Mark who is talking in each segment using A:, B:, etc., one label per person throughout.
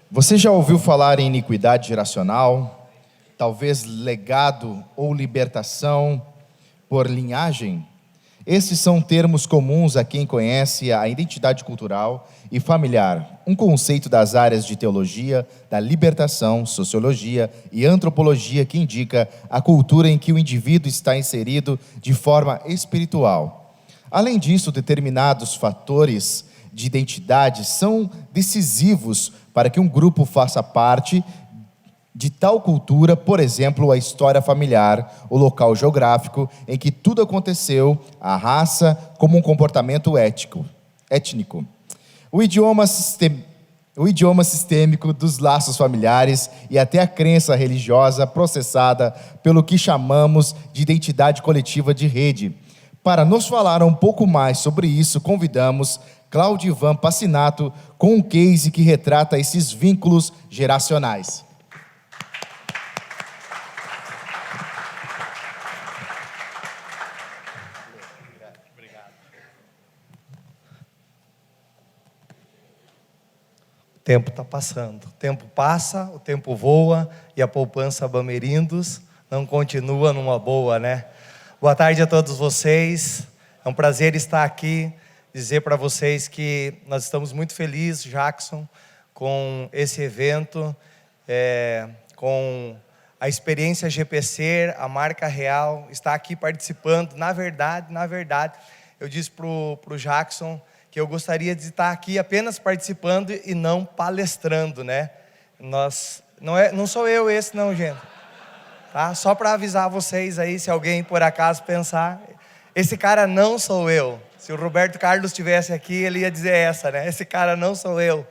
A: Você já ouviu falar em iniquidade geracional? Talvez legado ou libertação por linhagem? Esses são termos comuns a quem conhece a identidade cultural e familiar, um conceito das áreas de teologia, da libertação, sociologia e antropologia que indica a cultura em que o indivíduo está inserido de forma espiritual. Além disso, determinados fatores de identidade são decisivos para que um grupo faça parte de tal cultura, por exemplo, a história familiar, o local geográfico em que tudo aconteceu, a raça, como um comportamento étnico. O idioma sistêmico dos laços familiares e até a crença religiosa processada pelo que chamamos de identidade coletiva de rede. Para nos falar um pouco mais sobre isso, convidamos Claudivan Passinato com um case que retrata esses vínculos geracionais.
B: O tempo está passando, o tempo passa, o tempo voa e a poupança Bamerindos não continua numa boa, né? Boa tarde a todos vocês, é um prazer estar aqui, dizer para vocês que nós estamos muito felizes, Jackson, com esse evento, com a experiência GPC, a marca real, está aqui participando. Na verdade, eu disse para o Jackson que eu gostaria de estar aqui apenas participando e não palestrando, né? Não sou eu esse não, gente. Tá? Só para avisar vocês aí, se alguém por acaso pensar, esse cara não sou eu. Se o Roberto Carlos estivesse aqui, ele ia dizer essa, né? Esse cara não sou eu.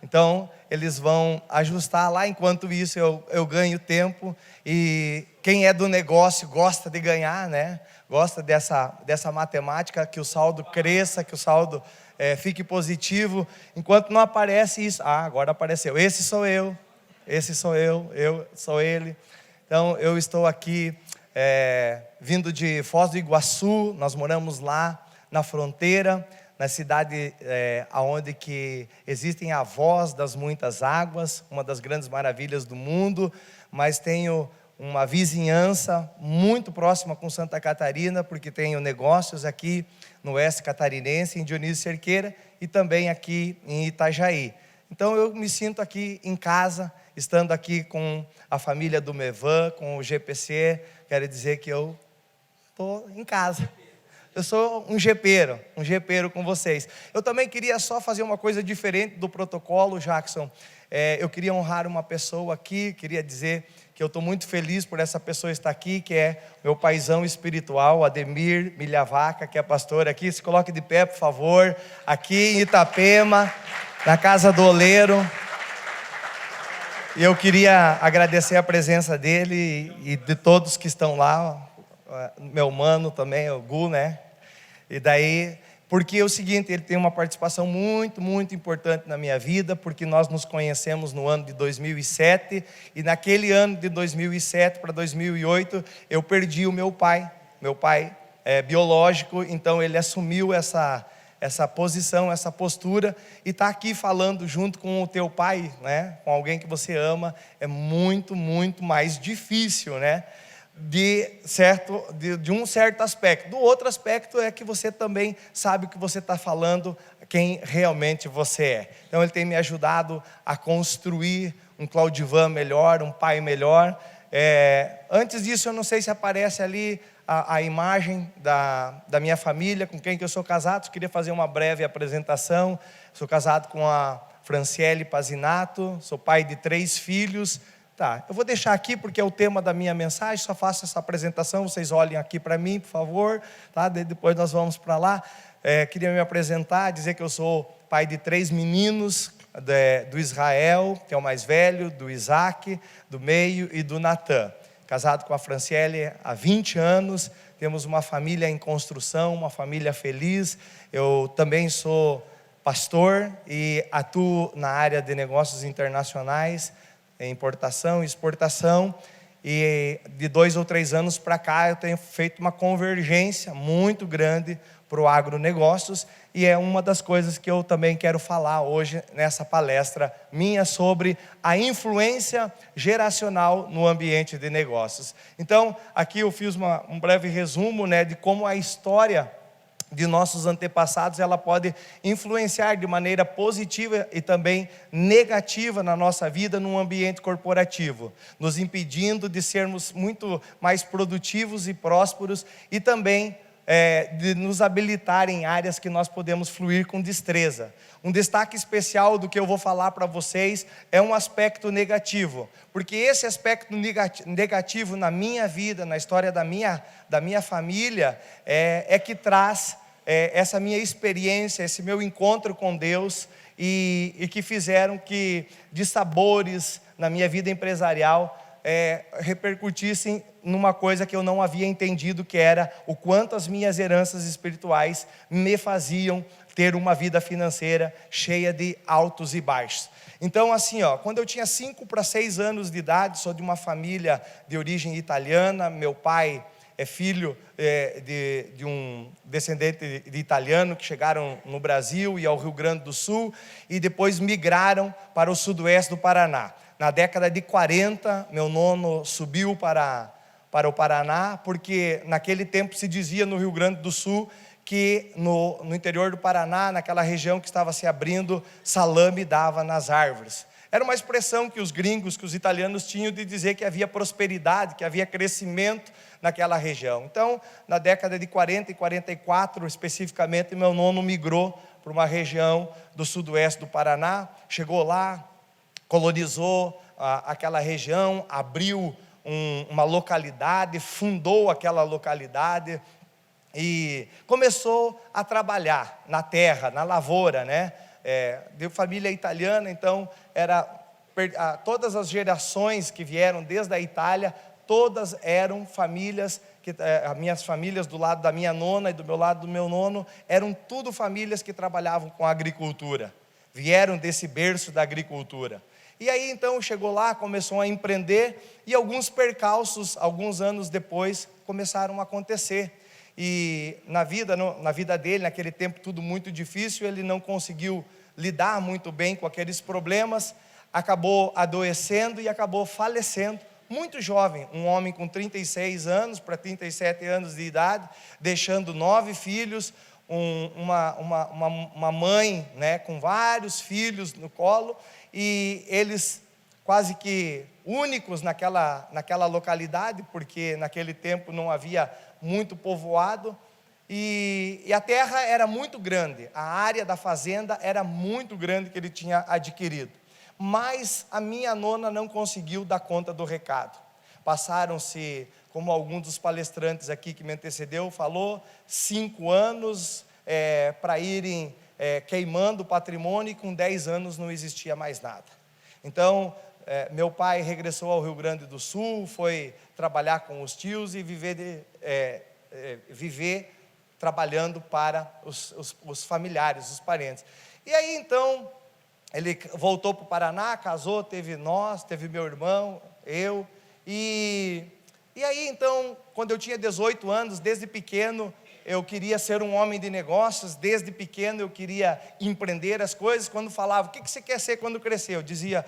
B: Então, eles vão ajustar lá, enquanto isso eu ganho tempo. E quem é do negócio gosta de ganhar, né? Gosta dessa matemática, que o saldo cresça, que o saldo fique positivo. Enquanto não aparece isso, agora apareceu. Esse sou eu sou ele. Então, eu estou aqui vindo de Foz do Iguaçu, nós moramos lá na fronteira, na cidade onde que existem a Voz das Muitas Águas, uma das grandes maravilhas do mundo, mas tenho uma vizinhança muito próxima com Santa Catarina, porque tenho negócios aqui no oeste catarinense, em Dionísio Cerqueira, e também aqui em Itajaí. Então eu me sinto aqui em casa, estando aqui com a família do Mevan, com o GPC, quero dizer que eu estou em casa. Eu sou um GPero com vocês. Eu também queria só fazer uma coisa diferente do protocolo, Jackson. Eu queria honrar uma pessoa aqui, queria dizer que eu estou muito feliz por essa pessoa estar aqui, que é meu paizão espiritual, Ademir Milhavaca, que é pastor aqui. Se coloque de pé, por favor, aqui em Itapema, na Casa do Oleiro. E eu queria agradecer a presença dele e de todos que estão lá, meu mano também, o Gu, né? E daí, porque é o seguinte, ele tem uma participação muito, muito importante na minha vida, porque nós nos conhecemos no ano de 2007, e naquele ano de 2007 para 2008, eu perdi o meu pai biológico, então ele assumiu essa posição, essa postura, e está aqui falando junto com o teu pai, né? Com alguém que você ama, é muito, muito mais difícil, né? De um certo aspecto. Do outro aspecto é que você também sabe o que você está falando, quem realmente você é. Então ele tem me ajudado a construir um Claudivan melhor, um pai melhor. Antes disso, eu não sei se aparece ali a imagem da minha família, com quem que eu sou casado. Eu queria fazer uma breve apresentação. Sou casado com a Franciele Passinato, sou pai de 3 filhos. Tá, eu vou deixar aqui porque é o tema da minha mensagem, só faço essa apresentação, vocês olhem aqui para mim, por favor, tá? Depois nós vamos para lá. Queria me apresentar, dizer que eu sou pai de 3 meninos, do Israel, que é o mais velho, do Isaac, do meio e do Natan. Casado com a Franciele há 20 anos, temos uma família em construção, uma família feliz. Eu também sou pastor e atuo na área de negócios internacionais, importação e exportação, E de 2 ou 3 anos para cá eu tenho feito uma convergência muito grande para o agronegócios, e é uma das coisas que eu também quero falar hoje nessa palestra minha sobre a influência geracional no ambiente de negócios. Então, aqui eu fiz um breve resumo, né, de como a história de nossos antepassados, ela pode influenciar de maneira positiva e também negativa na nossa vida num ambiente corporativo, nos impedindo de sermos muito mais produtivos e prósperos, e também de nos habilitar em áreas que nós podemos fluir com destreza. Um destaque especial do que eu vou falar para vocês é um aspecto negativo, porque esse aspecto negativo na minha vida, na história da minha família, é que traz essa minha experiência, esse meu encontro com Deus, e que fizeram que dissabores na minha vida empresarial repercutissem numa coisa que eu não havia entendido, que era o quanto as minhas heranças espirituais me faziam ter uma vida financeira cheia de altos e baixos. Então, assim, quando eu tinha 5 para 6 anos de idade, sou de uma família de origem italiana. Meu pai é filho de um descendente de italiano que chegaram no Brasil e ao Rio Grande do Sul, e depois migraram para o sudoeste do Paraná. Na década de 40, meu nono subiu para o Paraná, porque naquele tempo se dizia no Rio Grande do Sul que no interior do Paraná, naquela região que estava se abrindo, salame dava nas árvores. Era uma expressão que os gringos, que os italianos tinham de dizer que havia prosperidade, que havia crescimento naquela região. Então, na década de 40 e 44, especificamente, meu nono migrou para uma região do sudoeste do Paraná, chegou lá, colonizou aquela região, abriu uma localidade, fundou aquela localidade e começou a trabalhar na terra, na lavoura, né? De família italiana, então todas as gerações que vieram desde a Itália, todas eram famílias, as minhas famílias do lado da minha nona e do meu lado do meu nono, eram tudo famílias que trabalhavam com agricultura, vieram desse berço da agricultura. E aí então chegou lá, começou a empreender, e alguns percalços, alguns anos depois, começaram a acontecer. E na vida dele, naquele tempo tudo muito difícil, ele não conseguiu lidar muito bem com aqueles problemas, acabou adoecendo e acabou falecendo, muito jovem, um homem com 36 anos para 37 anos de idade, deixando 9 filhos, uma mãe, né, com vários filhos no colo, e eles quase que únicos naquela localidade, porque naquele tempo não havia muito povoado, e a terra era muito grande, a área da fazenda era muito grande que ele tinha adquirido, mas a minha nona não conseguiu dar conta do recado. Passaram-se, como alguns dos palestrantes aqui que me antecedeu falou, 5 anos para irem queimando o patrimônio, e com 10 anos não existia mais nada. Então, meu pai regressou ao Rio Grande do Sul, foi trabalhar com os tios e viver trabalhando para os familiares, os parentes. E aí então, ele voltou para o Paraná, casou, teve meu irmão, eu, e aí então, quando eu tinha 18 anos, desde pequeno, eu queria ser um homem de negócios, desde pequeno eu queria empreender as coisas. Quando falava, o que você quer ser quando crescer? Eu dizia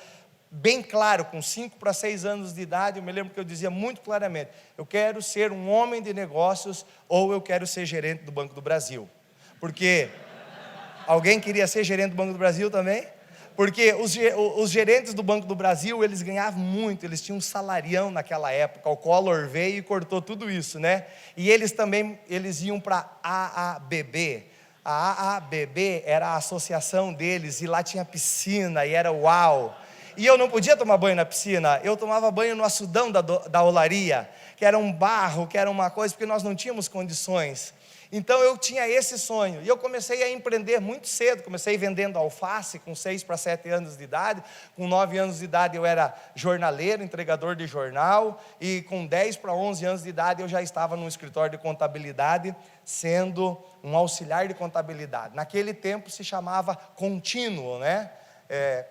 B: bem claro, com 5 para 6 anos de idade, eu me lembro que eu dizia muito claramente, eu quero ser um homem de negócios, ou eu quero ser gerente do Banco do Brasil. Porque, alguém queria ser gerente do Banco do Brasil também? Porque os gerentes do Banco do Brasil, eles ganhavam muito, eles tinham um salarião naquela época, o Collor veio e cortou tudo isso, né? E eles iam para a AABB. A AABB era a associação deles, e lá tinha piscina, e era uau. E eu não podia tomar banho na piscina, eu tomava banho no açudão da olaria, que era um barro, que era uma coisa, porque nós não tínhamos condições. Então eu tinha esse sonho, e eu comecei a empreender muito cedo, comecei vendendo alface com 6 para 7 anos de idade, com 9 anos de idade eu era jornaleiro, entregador de jornal, e com 10 para 11 anos de idade eu já estava num escritório de contabilidade, sendo um auxiliar de contabilidade. Naquele tempo se chamava contínuo, né?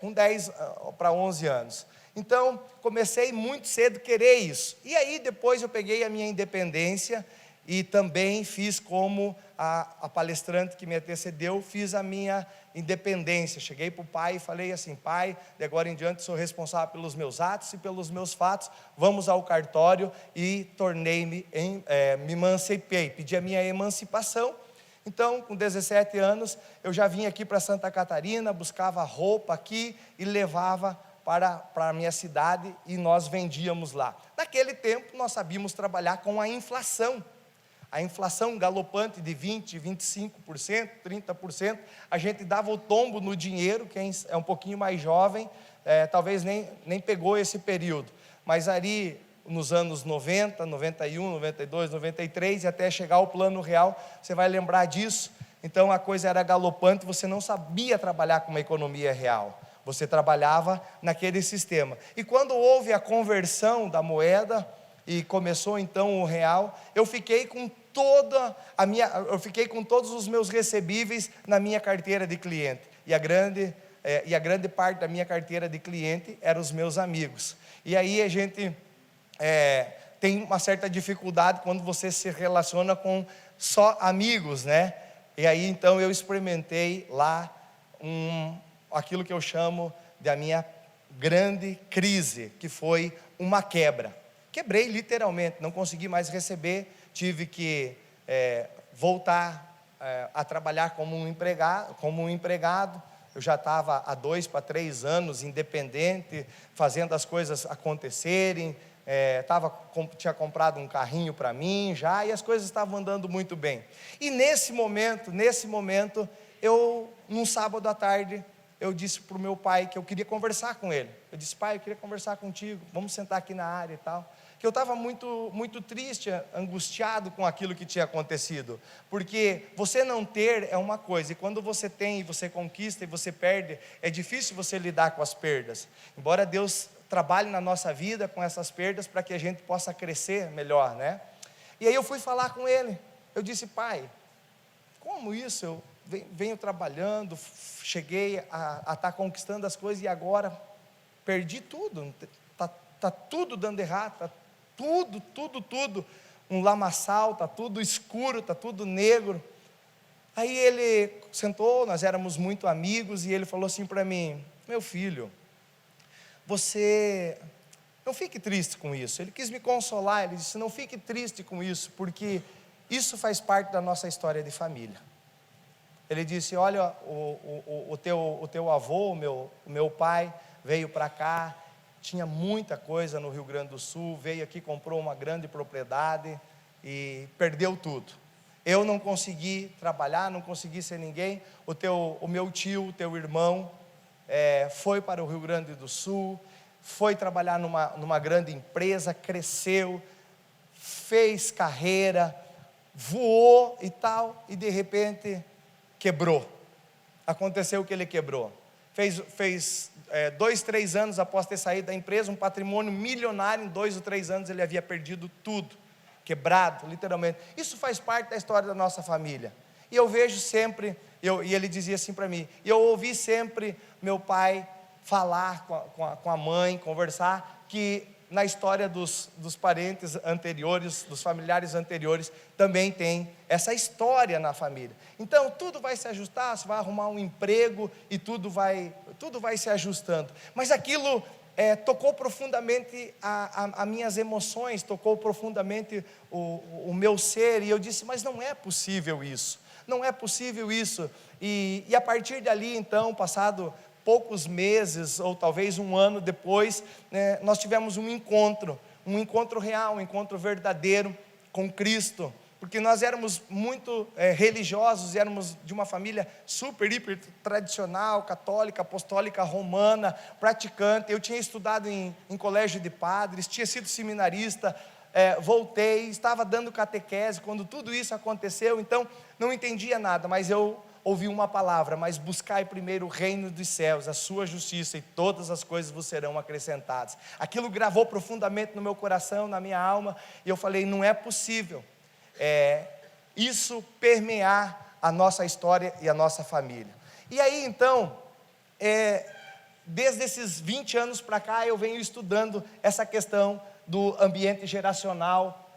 B: Com 10 para 11 anos. Então, comecei muito cedo a querer isso. E aí, depois eu peguei a minha independência e também fiz como a palestrante que me antecedeu, fiz a minha independência. Cheguei para o pai e falei assim: pai, de agora em diante sou responsável pelos meus atos e pelos meus fatos, vamos ao cartório, e me emancipei, pedi a minha emancipação. Então, com 17 anos, eu já vim aqui para Santa Catarina, buscava roupa aqui e levava para a minha cidade, e nós vendíamos lá. Naquele tempo, nós sabíamos trabalhar com a inflação galopante de 20%, 25%, 30%, a gente dava o tombo no dinheiro. Quem é um pouquinho mais jovem, talvez nem pegou esse período, mas ali nos anos 90, 91, 92, 93, e até chegar ao Plano Real, você vai lembrar disso. Então a coisa era galopante, você não sabia trabalhar com uma economia real, você trabalhava naquele sistema. E quando houve a conversão da moeda, e começou então o real, eu fiquei com todos os meus recebíveis na minha carteira de cliente, e a grande parte da minha carteira de cliente eram os meus amigos. E aí a gente tem uma certa dificuldade quando você se relaciona com só amigos, né? E aí então eu experimentei lá aquilo que eu chamo da minha grande crise, que foi uma quebra. Quebrei literalmente, não consegui mais receber, tive que voltar a trabalhar como um empregado. Eu já estava há 2 para 3 anos independente, fazendo as coisas acontecerem, tinha comprado um carrinho para mim já, e as coisas estavam andando muito bem. E nesse momento, num sábado à tarde, eu disse para o meu pai que eu queria conversar com ele. Eu disse: pai, eu queria conversar contigo, vamos sentar aqui na área e tal. Que eu estava muito, muito triste, angustiado com aquilo que tinha acontecido, porque você não ter é uma coisa, e quando você tem, e você conquista, e você perde, é difícil você lidar com as perdas. Embora Deus trabalhe na nossa vida com essas perdas, para que a gente possa crescer melhor, né? E aí eu fui falar com ele, eu disse: pai, como isso? Eu venho trabalhando, cheguei a estar conquistando as coisas, e agora perdi tudo, está tudo dando errado, está tudo, um lamaçal, está tudo escuro, está tudo negro. Aí ele sentou, nós éramos muito amigos, e ele falou assim para mim: meu filho, você não fique triste com isso. Ele quis me consolar, ele disse: não fique triste com isso, porque isso faz parte da nossa história de família. Ele disse: olha, o teu avô, o meu pai, veio para cá, tinha muita coisa no Rio Grande do Sul, veio aqui, comprou uma grande propriedade e perdeu tudo. Eu não consegui trabalhar, não consegui ser ninguém. O meu tio, o teu irmão, foi para o Rio Grande do Sul, foi trabalhar numa grande empresa, cresceu, fez carreira, voou e tal, e de repente quebrou. Aconteceu que ele quebrou. Fez 2, 3 anos após ter saído da empresa, um patrimônio milionário. Em 2 ou 3 anos ele havia perdido tudo, quebrado, literalmente. Isso faz parte da história da nossa família. E eu vejo sempre, e ele dizia assim para mim, e eu ouvi sempre meu pai falar com a mãe, conversar, que na história dos parentes anteriores, dos familiares anteriores, também tem essa história na família. Então tudo vai se ajustar, você vai arrumar um emprego e tudo vai se ajustando. Mas aquilo tocou profundamente as minhas emoções, tocou profundamente o meu ser, e eu disse: mas não é possível isso, não é possível isso. E a partir dali, então, passado poucos meses, ou talvez 1 ano depois, nós tivemos um encontro real, um encontro verdadeiro com Cristo, porque nós éramos muito religiosos, éramos de uma família super, hiper tradicional, católica, apostólica, romana, praticante. Eu tinha estudado em colégio de padres, tinha sido seminarista, voltei, estava dando catequese quando tudo isso aconteceu. Então não entendia nada, mas eu ouvi uma palavra: mas buscai primeiro o reino dos céus, a sua justiça, e todas as coisas vos serão acrescentadas. Aquilo gravou profundamente no meu coração, na minha alma, e eu falei: não é possível isso permear a nossa história e a nossa família. E aí então, desde esses 20 anos para cá, eu venho estudando essa questão do ambiente geracional,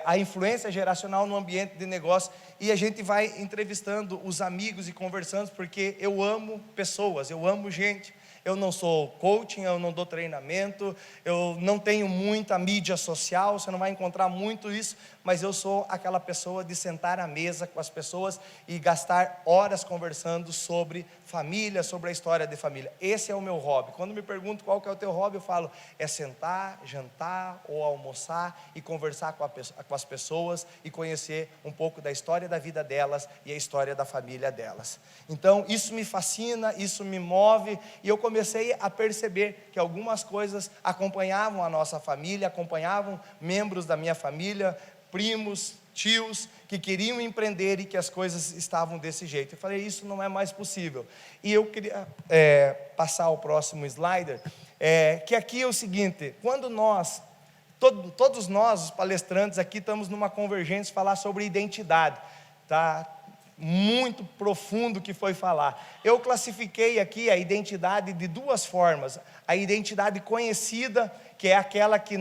B: a influência geracional no ambiente de negócio, e a gente vai entrevistando os amigos e conversando, porque eu amo pessoas, eu amo gente. Eu não sou coaching, eu não dou treinamento, eu não tenho muita mídia social, você não vai encontrar muito isso, mas eu sou aquela pessoa de sentar à mesa com as pessoas e gastar horas conversando sobre família, sobre a história de família. Esse é o meu hobby. Quando me perguntam qual que é o teu hobby, eu falo, é sentar, jantar ou almoçar e conversar com as pessoas e conhecer um pouco da história da vida delas e a história da família delas. Então isso me fascina, isso me move, e eu comecei a perceber que algumas coisas acompanhavam a nossa família, acompanhavam membros da minha família, primos, tios, que queriam empreender e que as coisas estavam desse jeito. Eu falei, isso não é mais possível. E eu queria passar ao próximo slider, que aqui é o seguinte, quando nós, todos nós, os palestrantes aqui, estamos numa convergência, falar sobre identidade, tá? Muito profundo que foi falar. Eu classifiquei aqui a identidade de duas formas: a identidade conhecida, que é aquela que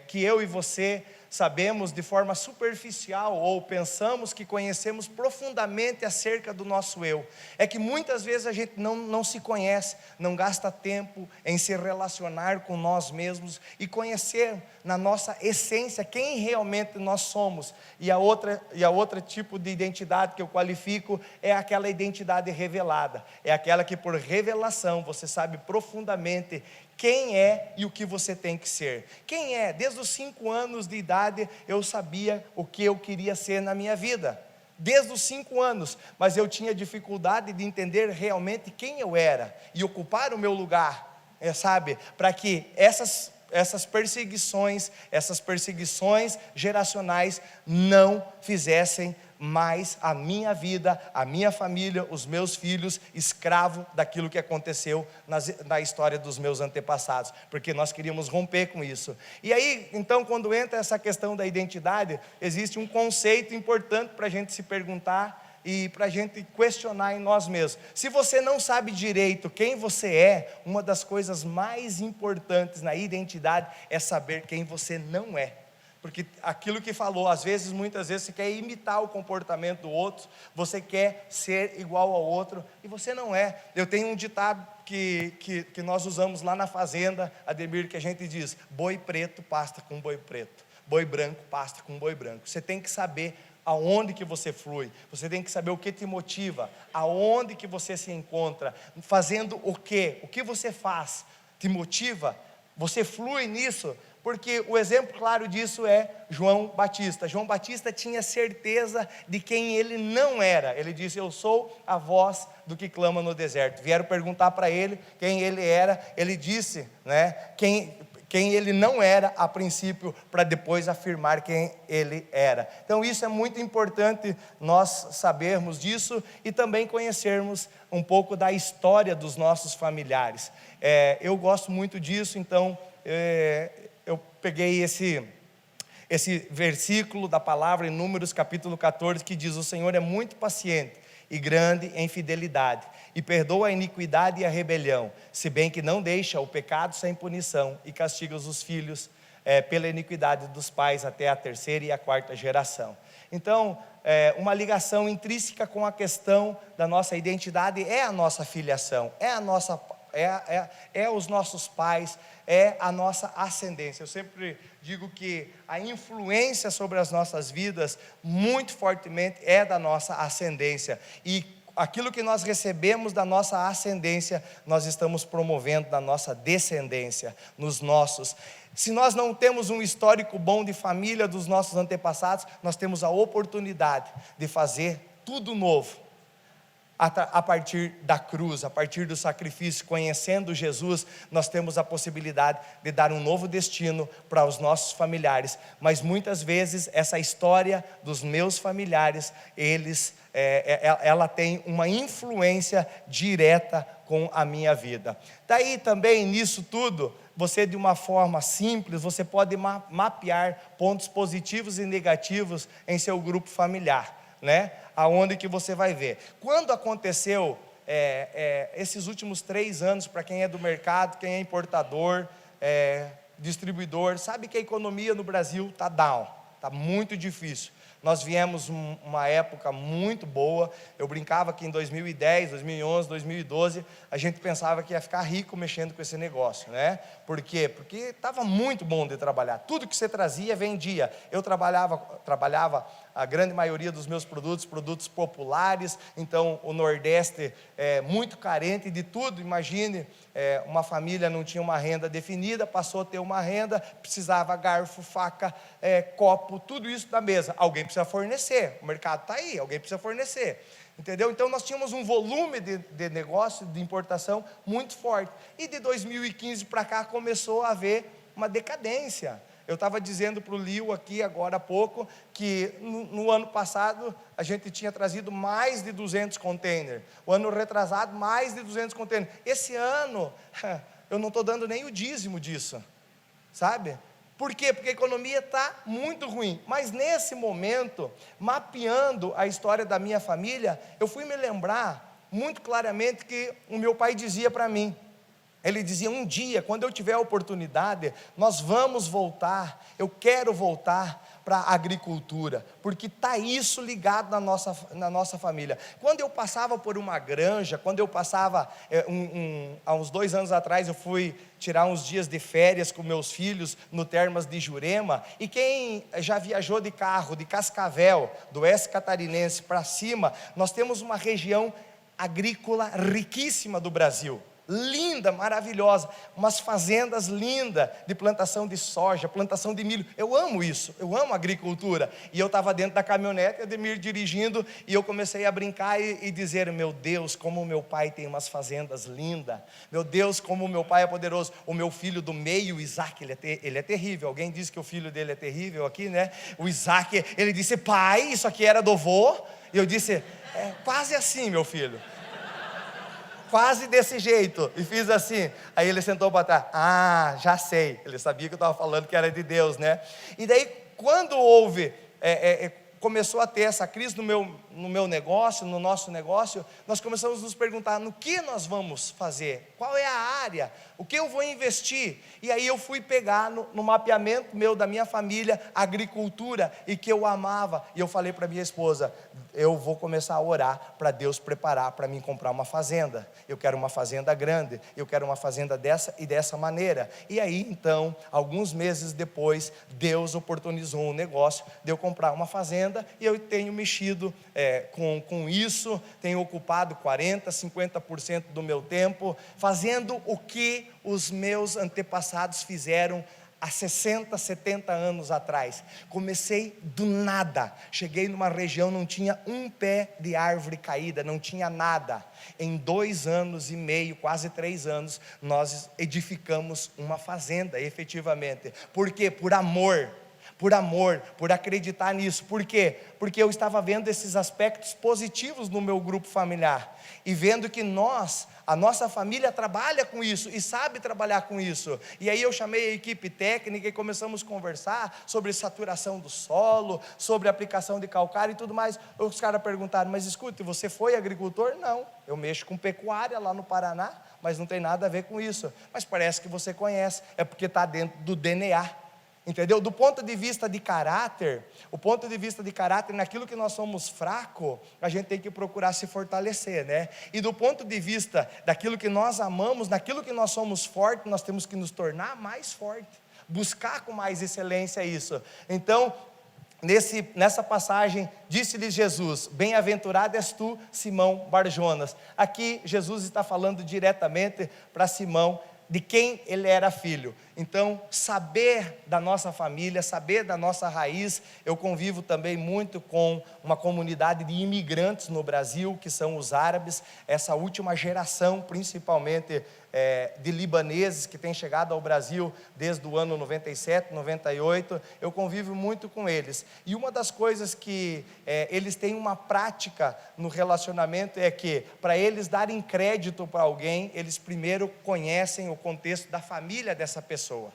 B: que eu e você sabemos de forma superficial, ou pensamos que conhecemos profundamente acerca do nosso eu. É que muitas vezes a gente não se conhece, não gasta tempo em se relacionar com nós mesmos e conhecer na nossa essência quem realmente nós somos. E a outra tipo de identidade que eu qualifico é aquela identidade revelada, é aquela que por revelação você sabe profundamente quem é e o que você tem que ser. Quem é? Desde os 5 anos de idade eu sabia o que eu queria ser na minha vida. Desde os 5 anos, mas eu tinha dificuldade de entender realmente quem eu era e ocupar o meu lugar, sabe? Para que essas perseguições geracionais não fizessem mais a minha vida, a minha família, os meus filhos, escravo daquilo que aconteceu na história dos meus antepassados, porque nós queríamos romper com isso. E aí, então, quando entra essa questão da identidade, existe um conceito importante para a gente se perguntar e para a gente questionar em nós mesmos. Se você não sabe direito quem você é, uma das coisas mais importantes na identidade é saber quem você não é. Porque aquilo que falou, muitas vezes você quer imitar o comportamento do outro, você quer ser igual ao outro, e você não é. Eu tenho um ditado que nós usamos lá na fazenda, Ademir, que a gente diz, boi preto pasta com boi preto, boi branco pasta com boi branco. Você tem que saber aonde que você flui, você tem que saber o que te motiva, aonde que você se encontra, fazendo o que você faz, te motiva, você flui nisso. Porque o exemplo claro disso é João Batista. João Batista tinha certeza de quem ele não era. Ele disse, eu sou a voz do que clama no deserto. Vieram perguntar para ele quem ele era. Ele disse, quem ele não era a princípio, para depois afirmar quem ele era. Então isso é muito importante nós sabermos disso e também conhecermos um pouco da história dos nossos familiares. Eu gosto muito disso, então eu peguei esse versículo da palavra em Números capítulo 14, que diz, o Senhor é muito paciente e grande em fidelidade, e perdoa a iniquidade e a rebelião, se bem que não deixa o pecado sem punição, e castiga os filhos pela iniquidade dos pais até a 3ª e a 4ª geração. Então, uma ligação intrínseca com a questão da nossa identidade é a nossa filiação, é os nossos pais, é a nossa ascendência. Eu sempre digo que a influência sobre as nossas vidas, muito fortemente, é da nossa ascendência, e aquilo que nós recebemos da nossa ascendência, nós estamos promovendo da nossa descendência, nos nossos. Se nós não temos um histórico bom de família dos nossos antepassados, nós temos a oportunidade de fazer tudo novo, a partir da cruz, a partir do sacrifício. Conhecendo Jesus, nós temos a possibilidade de dar um novo destino para os nossos familiares, mas muitas vezes essa história dos meus familiares, ela tem uma influência direta com a minha vida. Daí também nisso tudo, você de uma forma simples, você pode mapear pontos positivos e negativos em seu grupo familiar, aonde que você vai ver. Quando aconteceu esses últimos 3 anos, para quem é do mercado, quem é importador, distribuidor, sabe que a economia no Brasil está down, está muito difícil. Nós viemos uma época muito boa. Eu brincava que em 2010, 2011, 2012, a gente pensava que ia ficar rico mexendo com esse negócio, né? Por quê? Porque estava muito bom de trabalhar. Tudo que você trazia, vendia. Eu trabalhava a grande maioria dos meus produtos populares. Então, o Nordeste é muito carente de tudo. Imagine, uma família não tinha uma renda definida, passou a ter uma renda, precisava garfo, faca, copo, tudo isso na mesa. Alguém precisa fornecer, o mercado está aí, alguém precisa fornecer, entendeu? Então nós tínhamos um volume de negócio, de importação muito forte, e de 2015 para cá começou a haver uma decadência. Eu estava dizendo para o Lio aqui agora há pouco, que no ano passado a gente tinha trazido mais de 200 containers, o ano retrasado mais de 200 containers, esse ano eu não estou dando nem o dízimo disso, sabe? Por quê? Porque a economia está muito ruim. Mas nesse momento, mapeando a história da minha família, eu fui me lembrar muito claramente que o meu pai dizia para mim. Ele dizia: um dia, quando eu tiver a oportunidade, nós vamos voltar, eu quero voltar para a agricultura, porque está isso ligado na nossa família. Quando eu passava por uma granja, quando eu passava, há uns 2 anos atrás, eu fui tirar uns dias de férias com meus filhos no Termas de Jurema, e quem já viajou de carro de Cascavel, do oeste catarinense para cima, nós temos uma região agrícola riquíssima do Brasil, linda, maravilhosa, umas fazendas lindas de plantação de soja, plantação de milho. Eu amo isso, eu amo agricultura. E eu estava dentro da caminhonete, Ademir dirigindo, e eu comecei a brincar e dizer: meu Deus, como o meu pai tem umas fazendas lindas, meu Deus, como o meu pai é poderoso. O meu filho do meio, o Isaac, ele é terrível. Alguém disse que o filho dele é terrível aqui, né? O Isaac, ele disse: pai, isso aqui era do vô? E eu disse: quase assim, meu filho, quase desse jeito, e fiz assim. Aí ele sentou para trás: ah, já sei. Ele sabia que eu estava falando que era de Deus, né? E daí, quando houve, começou a ter essa crise no meu negócio, no nosso negócio, nós começamos a nos perguntar: no que nós vamos fazer? Qual é a área? O que eu vou investir? E aí eu fui pegar no mapeamento da minha família, agricultura, e que eu amava, e eu falei para minha esposa: eu vou começar a orar para Deus preparar para mim comprar uma fazenda. Eu quero uma fazenda grande, eu quero uma fazenda dessa e dessa maneira. E aí então, alguns meses depois, Deus oportunizou um negócio de eu comprar uma fazenda, e eu tenho mexido com isso, tenho ocupado 40%, 50% do meu tempo, fazendo o que os meus antepassados fizeram há 60, 70 anos atrás. Comecei do nada, cheguei numa região, não tinha um pé de árvore caída, não tinha nada. Em 2 anos e meio, quase 3 anos, nós edificamos uma fazenda, efetivamente. Por quê? Por amor, por acreditar nisso. Por quê? Porque eu estava vendo esses aspectos positivos no meu grupo familiar, e vendo que a nossa família trabalha com isso, e sabe trabalhar com isso. E aí eu chamei a equipe técnica e começamos a conversar sobre saturação do solo, sobre aplicação de calcário e tudo mais. Os caras perguntaram: mas escute, você foi agricultor? Não, eu mexo com pecuária lá no Paraná, mas não tem nada a ver com isso. Mas parece que você conhece, é porque está dentro do DNA. Entendeu? Do ponto de vista de caráter, naquilo que nós somos fracos, a gente tem que procurar se fortalecer, né? E do ponto de vista daquilo que nós amamos, naquilo que nós somos fortes, nós temos que nos tornar mais fortes, buscar com mais excelência isso. Então, nessa passagem, disse-lhe Jesus: bem-aventurado és tu, Simão Barjonas. Aqui Jesus está falando diretamente para Simão, de quem ele era filho. Então, saber da nossa família, saber da nossa raiz. Eu convivo também muito com uma comunidade de imigrantes no Brasil, que são os árabes, essa última geração, principalmente de libaneses que têm chegado ao Brasil desde o ano 97, 98, eu convivo muito com eles. E uma das coisas que eles têm uma prática no relacionamento é que, para eles darem crédito para alguém, eles primeiro conhecem o contexto da família dessa pessoa.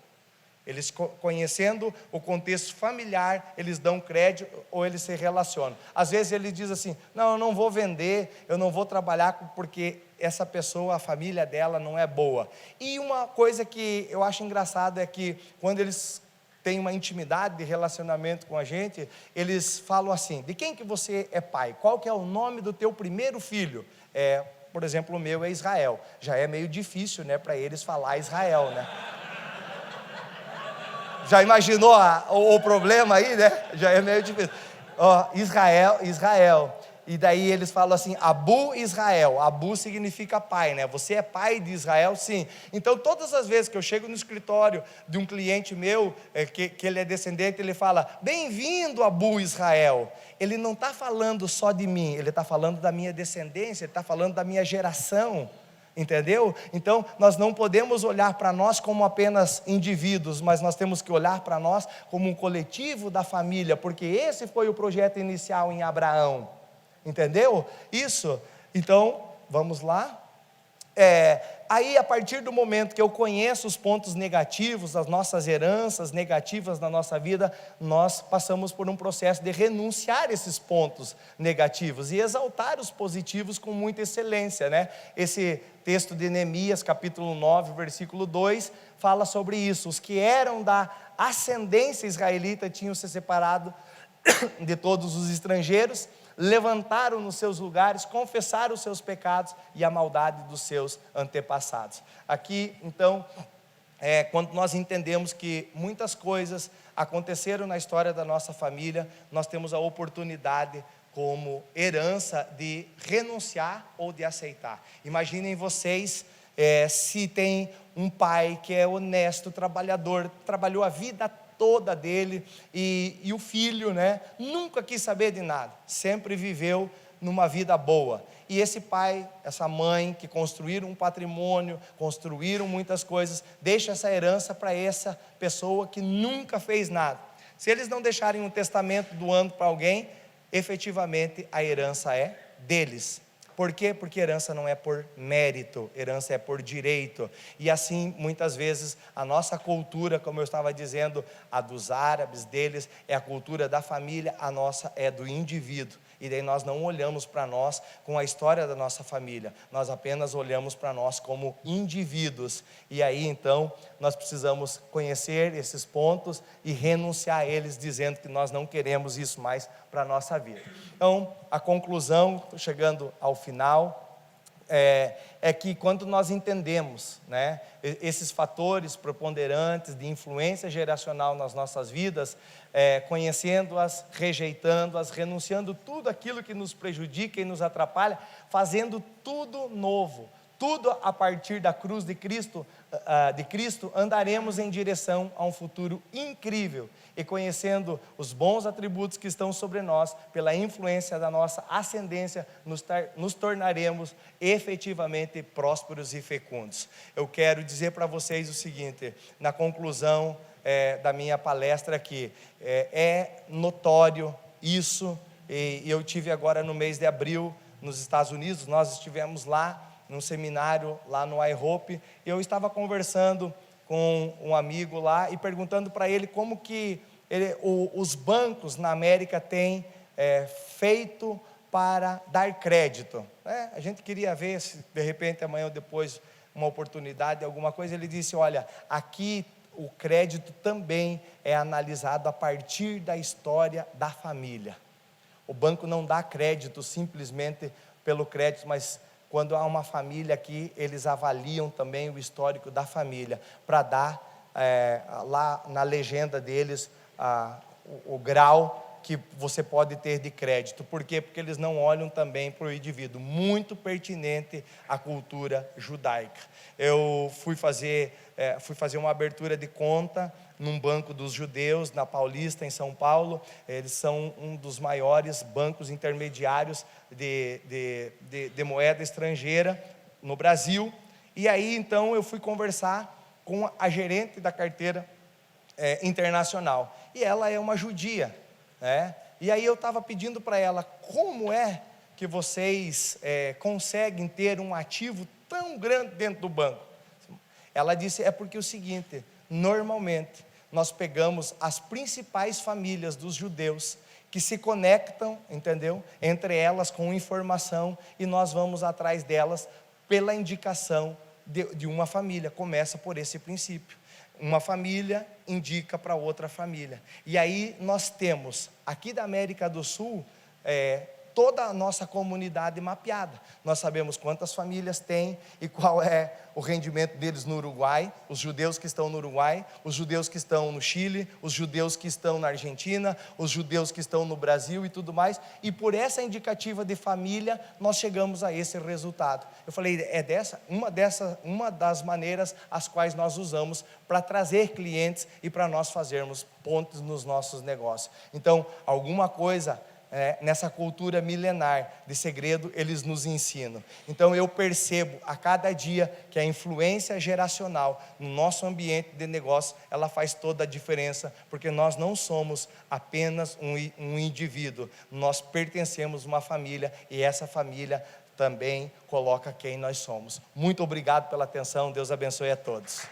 B: Eles conhecendo o contexto familiar, eles dão crédito ou eles se relacionam. Às vezes ele diz assim, não, eu não vou vender, eu não vou trabalhar porque essa pessoa, a família dela não é boa. E uma coisa que eu acho engraçado é que quando eles têm uma intimidade de relacionamento com a gente, eles falam assim, de quem que você é pai? Qual que é o nome do teu primeiro filho? Por exemplo, o meu é Israel. Já é meio difícil, né, para eles falar Israel, né? Já imaginou o problema aí, né? Já é meio difícil. Israel. E daí eles falam assim, Abu Israel. Abu significa pai, né? Você é pai de Israel? Sim. Então todas as vezes que eu chego no escritório de um cliente meu, que ele é descendente, ele fala, bem-vindo Abu Israel. Ele não está falando só de mim, ele está falando da minha descendência, ele está falando da minha geração. Entendeu? Então nós não podemos olhar para nós como apenas indivíduos, mas nós temos que olhar para nós como um coletivo da família, porque esse foi o projeto inicial em Abraão. Entendeu? Isso. Então, vamos lá. Aí a partir do momento que eu conheço os pontos negativos, as nossas heranças negativas na nossa vida, nós passamos por um processo de renunciar a esses pontos negativos e exaltar os positivos com muita excelência, né? Esse texto de Neemias, capítulo 9, versículo 2, fala sobre isso. Os que eram da ascendência israelita tinham se separado de todos os estrangeiros, levantaram nos seus lugares, confessaram os seus pecados e a maldade dos seus antepassados. Aqui, então, quando nós entendemos que muitas coisas aconteceram na história da nossa família, nós temos a oportunidade como herança de renunciar ou de aceitar. Imaginem vocês, se tem um pai que é honesto, trabalhador, trabalhou a vida toda dele, e o filho, né, nunca quis saber de nada, sempre viveu numa vida boa, e esse pai, essa mãe, que construíram um patrimônio, construíram muitas coisas, deixa essa herança para essa pessoa que nunca fez nada. Se eles não deixarem um testamento doando para alguém, efetivamente a herança é deles. Por quê? Porque herança não é por mérito, herança é por direito. E assim, muitas vezes, a nossa cultura, como eu estava dizendo, a dos árabes, deles, é a cultura da família, a nossa é do indivíduo. E daí nós não olhamos para nós com a história da nossa família, nós apenas olhamos para nós como indivíduos. E aí então, nós precisamos conhecer esses pontos e renunciar a eles, dizendo que nós não queremos isso mais para a nossa vida. Então, a conclusão, chegando ao final, é que quando nós entendemos, né, esses fatores preponderantes de influência geracional nas nossas vidas, conhecendo-as, rejeitando-as, renunciando tudo aquilo que nos prejudica e nos atrapalha, fazendo tudo novo, tudo a partir da cruz de Cristo, andaremos em direção a um futuro incrível, e conhecendo os bons atributos que estão sobre nós, pela influência da nossa ascendência, nos tornaremos efetivamente prósperos e fecundos. Eu quero dizer para vocês o seguinte, na conclusão da minha palestra aqui, é notório isso, e eu tive agora no mês de abril, nos Estados Unidos, nós estivemos lá, num seminário lá no iHope, e eu estava conversando com um amigo lá e perguntando para ele como que os bancos na América têm feito para dar crédito. A gente queria ver se de repente amanhã ou depois uma oportunidade, alguma coisa. Ele disse, olha, aqui o crédito também é analisado a partir da história da família. O banco não dá crédito simplesmente pelo crédito, mas quando há uma família aqui, eles avaliam também o histórico da família, para dar lá na legenda deles o grau que você pode ter de crédito. Por quê? Porque eles não olham também para o indivíduo, muito pertinente à cultura judaica. Eu fui fazer uma abertura de conta num banco dos judeus, na Paulista, em São Paulo. Eles são um dos maiores bancos intermediários de moeda estrangeira no Brasil. E aí então eu fui conversar com a gerente da carteira internacional, e ela é uma judia, né? E aí eu estava pedindo para ela, como é que vocês conseguem ter um ativo tão grande dentro do banco? Ela disse, é porque é o seguinte, normalmente nós pegamos as principais famílias dos judeus que se conectam, entendeu? Entre elas com informação, e nós vamos atrás delas pela indicação de uma família. Começa por esse princípio. Uma família indica para outra família. E aí nós temos, aqui da América do Sul, toda a nossa comunidade mapeada. Nós sabemos quantas famílias tem e qual é o rendimento deles no Uruguai, os judeus que estão no Uruguai, os judeus que estão no Chile, os judeus que estão na Argentina, os judeus que estão no Brasil e tudo mais. E por essa indicativa de família, nós chegamos a esse resultado. Eu falei, uma das maneiras as quais nós usamos para trazer clientes e para nós fazermos pontos nos nossos negócios. Então, alguma coisa nessa cultura milenar de segredo, eles nos ensinam. Então eu percebo a cada dia que a influência geracional no nosso ambiente de negócio, ela faz toda a diferença, porque nós não somos apenas um indivíduo, nós pertencemos a uma família, e essa família também coloca quem nós somos. Muito obrigado pela atenção, Deus abençoe a todos.